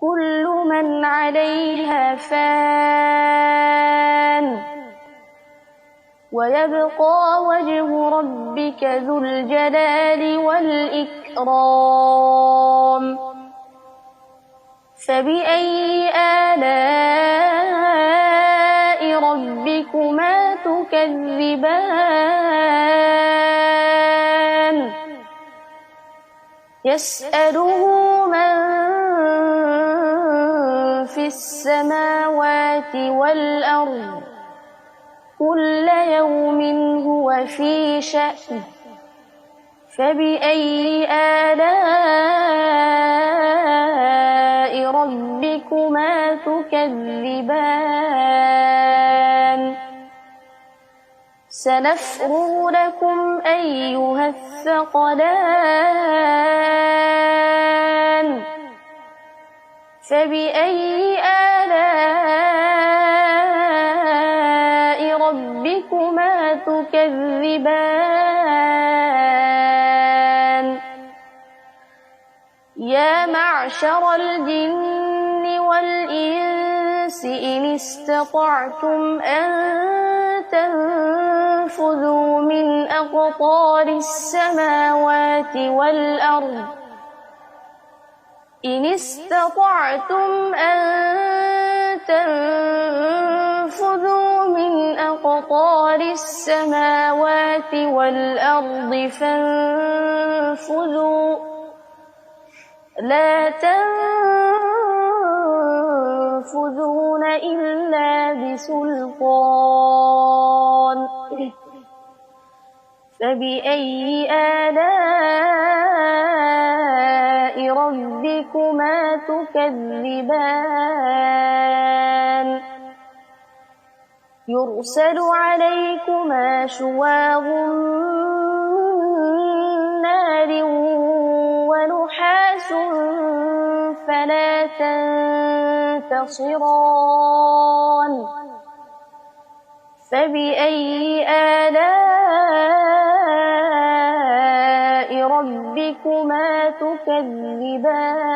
كل من عليها فان ويبقى وجه ربك ذو الجلال والإكرام فبأي آلاء ربكما تكذبان يسأله من في السماوات والأرض كل يوم هو في شأن فبأي آلاء ربكما تكذبان سنفرغ لكم أيها الثقلان فبأي آلاء ربكما تكذبان يا معشر الجن والإنس إن استطعتم أن تنفذوا من أقطار السماوات والأرض إن استطعتم أن تنفذوا من أقطار السماوات والأرض فانفذوا لا تنفذون إلا بسلطان فبأي آلاء ربكما تكذبان يرسل عليكما شواظ من نار ونحاس فلا تنتصران فبأي آلاء ربكما تكذبان